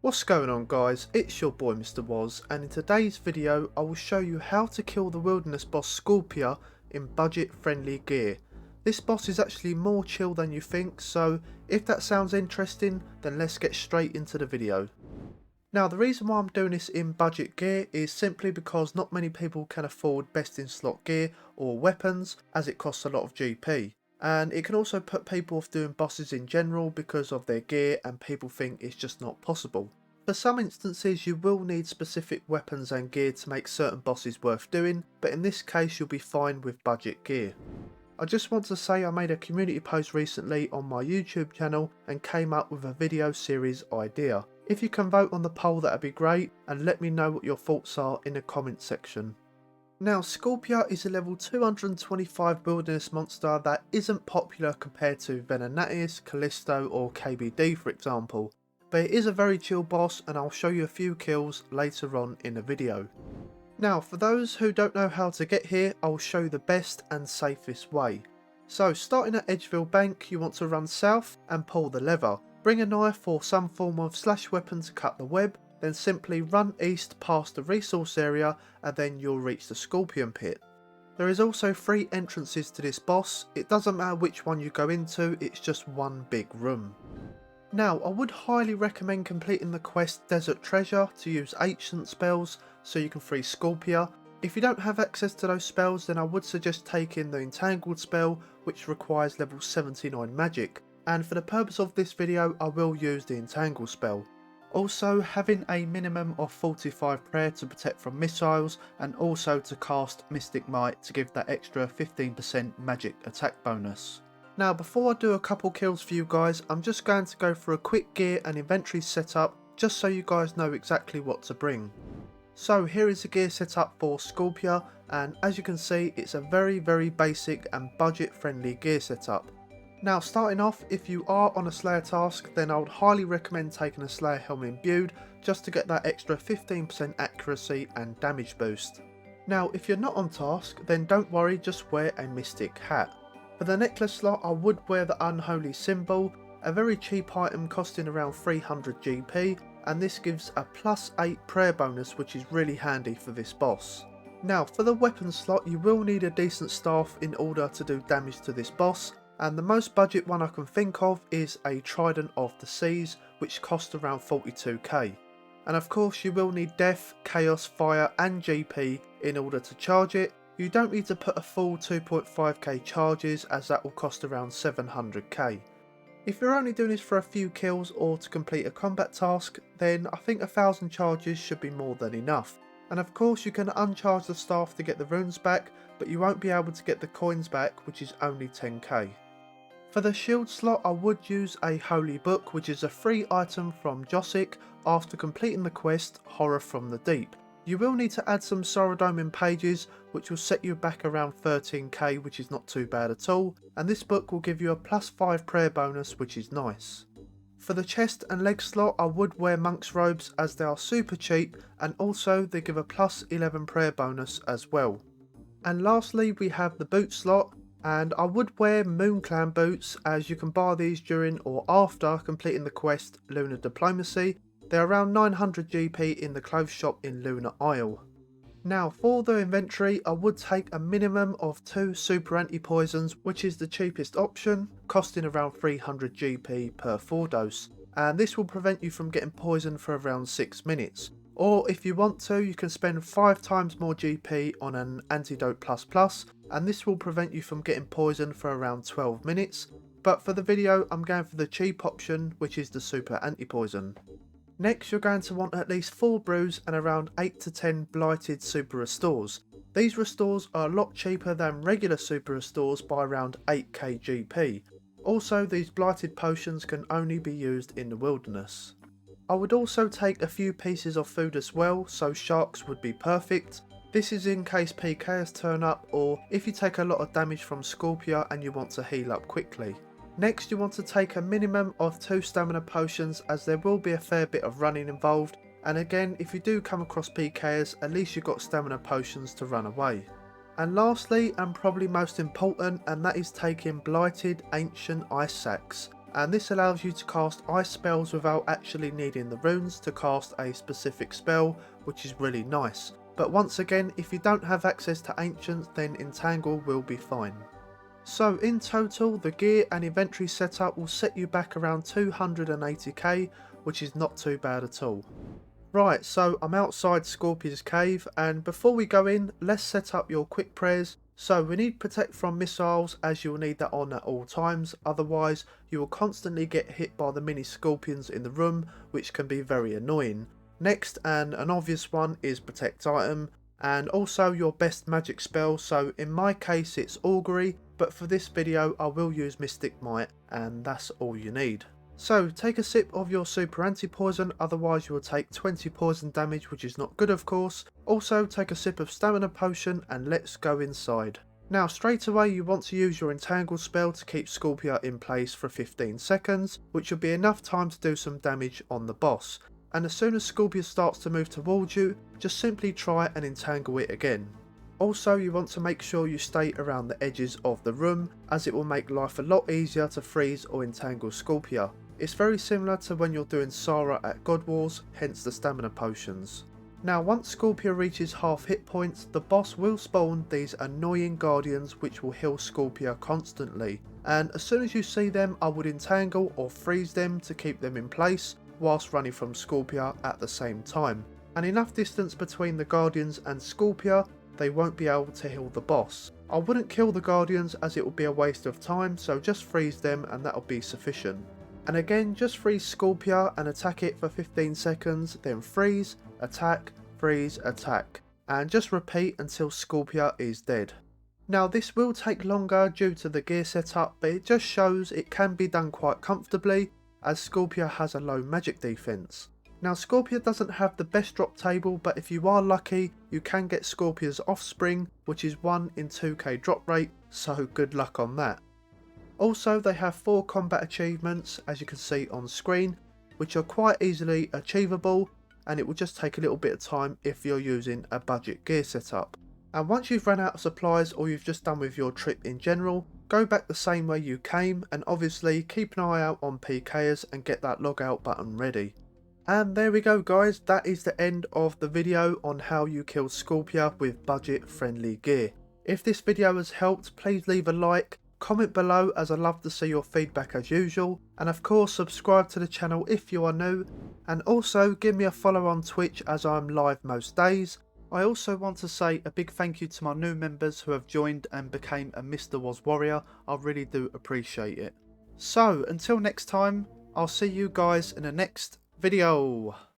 What's going on guys, it's your boy Mr. Woz, and in today's video I will show you how to kill the wilderness boss Scorpia in budget friendly gear. This boss is actually more chill than you think, so if that sounds interesting then let's get straight into the video. Now the reason why I'm doing this in budget gear is simply because not many people can afford best in slot gear or weapons, as it costs a lot of GP. And it can also put people off doing bosses in general because of their gear, and people think it's just not possible. For some instances you will need specific weapons and gear to make certain bosses worth doing, but in this case you'll be fine with budget gear. I just want to say I made a community post recently on my YouTube channel and came up with a video series idea. If you can vote on the poll that'd be great, and let me know what your thoughts are in the comment section. Now Scorpia is a level 225 wilderness monster that isn't popular compared to Venonatius, Callisto or KBD for example, but it is a very chill boss and I'll show you a few kills later on in the video. Now for those who don't know how to get here, I'll show you the best and safest way. So starting at Edgeville Bank, you want to run south and pull the lever. Bring a knife or some form of slash weapon to cut the web. Then simply run east past the resource area and then you'll reach the Scorpion pit. There is also 3 entrances to this boss. It doesn't matter which one you go into, it's just one big room. Now I would highly recommend completing the quest Desert Treasure to use ancient spells so you can free Scorpia. If you don't have access to those spells then I would suggest taking the Entangled spell, which requires level 79 magic, and for the purpose of this video I will use the Entangled spell. Also, having a minimum of 45 prayer to protect from missiles, and also to cast Mystic Might to give that extra 15% magic attack bonus. Now before I do a couple kills for you guys, I'm just going to go for a quick gear and inventory setup just so you guys know exactly what to bring. So here is the gear setup for Scorpia, and as you can see it's a very basic and budget friendly gear setup. Now starting off, if you are on a Slayer task then I would highly recommend taking a Slayer helmet imbued just to get that extra 15% accuracy and damage boost. Now if you're not on task then don't worry, just wear a Mystic hat. For the necklace slot I would wear the Unholy Symbol, a very cheap item costing around 300 GP, and this gives a +8 prayer bonus which is really handy for this boss. Now for the weapon slot you will need a decent staff in order to do damage to this boss. And the most budget one I can think of is a Trident of the Seas, which costs around 42k. And of course you will need Death, Chaos, Fire and GP in order to charge it. You don't need to put a full 2.5k charges as that will cost around 700k. If you're only doing this for a few kills or to complete a combat task, then I think 1000 charges should be more than enough. And of course you can uncharge the staff to get the runes back, but you won't be able to get the coins back, which is only 10k. For the shield slot I would use a Holy Book, which is a free item from Josic after completing the quest Horror from the Deep. You will need to add some Sorodomin pages which will set you back around 13k, which is not too bad at all, and this book will give you a +5 prayer bonus, which is nice. For the chest and leg slot I would wear Monk's Robes as they are super cheap, and also they give a +11 prayer bonus as well. And lastly we have the boot slot, and I would wear Moon Clan boots as you can buy these during or after completing the quest Lunar Diplomacy. They're around 900 GP in the clothes shop in Lunar Isle. Now for the inventory I would take a minimum of 2 super anti-poisons, which is the cheapest option, costing around 300 GP per 4 dose, and this will prevent you from getting poisoned for around 6 minutes. Or if you want to, you can spend 5 times more GP on an Antidote Plus, and this will prevent you from getting poisoned for around 12 minutes. But for the video, I'm going for the cheap option, which is the Super Anti-Poison. Next, you're going to want at least 4 brews and around 8 to 10 Blighted Super Restores. These restores are a lot cheaper than regular Super Restores by around 8k GP. Also, these Blighted Potions can only be used in the wilderness. I would also take a few pieces of food as well, so sharks would be perfect. This is in case PKs turn up, or if you take a lot of damage from Scorpia and you want to heal up quickly. Next you want to take a minimum of 2 stamina potions, as there will be a fair bit of running involved, and again if you do come across PKs at least you've got stamina potions to run away. And lastly, and probably most important, and that is taking Blighted Ancient Ice Sacks. and this allows you to cast ice spells without actually needing the runes to cast a specific spell, which is really nice. But once again, if you don't have access to ancients, then entangle will be fine. So in total, the gear and inventory setup will set you back around 280k, which is not too bad at all. Right, so I'm outside Scorpia's cave, and before we go in, let's set up your quick prayers. So we need protect from missiles, as you'll need that on at all times, otherwise you will constantly get hit by the mini scorpions in the room, which can be very annoying. Next, and an obvious one, is protect item, and also your best magic spell. So in my case it's augury, but for this video I will use mystic might, and that's all you need. So take a sip of your super anti-poison, otherwise you will take 20 poison damage, which is not good of course. Also take a sip of stamina potion and let's go inside. Now straight away you want to use your entangle spell to keep Scorpia in place for 15 seconds, which will be enough time to do some damage on the boss. And as soon as Scorpia starts to move towards you, just simply try and entangle it again. Also you want to make sure you stay around the edges of the room, as it will make life a lot easier to freeze or entangle Scorpia. It's very similar to when you're doing Sara at God Wars, hence the stamina potions. Now once Scorpia reaches half hit points, the boss will spawn these annoying guardians which will heal Scorpia constantly, and as soon as you see them I would entangle or freeze them to keep them in place whilst running from Scorpia at the same time. And enough distance between the guardians and Scorpia, they won't be able to heal the boss. I wouldn't kill the guardians as it would be a waste of time, so just freeze them and that'll be sufficient. And again, just freeze Scorpia and attack it for 15 seconds, then freeze, attack, and just repeat until Scorpia is dead. Now this will take longer due to the gear setup, but it just shows it can be done quite comfortably, as Scorpia has a low magic defense. Now Scorpia doesn't have the best drop table, but if you are lucky you can get Scorpia's offspring, which is 1 in 2k drop rate, so good luck on that. Also they have 4 combat achievements, as you can see on screen, which are quite easily achievable, and it will just take a little bit of time if you're using a budget gear setup. And once you've run out of supplies or you've just done with your trip in general, go back the same way you came, and obviously keep an eye out on PKers and get that log out button ready. And there we go guys, that is the end of the video on how you kill Scorpia with budget friendly gear. If this video has helped, please leave a like, comment below as I love to see your feedback as usual, and of course subscribe to the channel if you are new, and also give me a follow on Twitch as I'm live most days. I also want to say a big thank you to my new members who have joined and became a Mr. Was Warrior. I really do appreciate it. So until next time, I'll see you guys in the next video.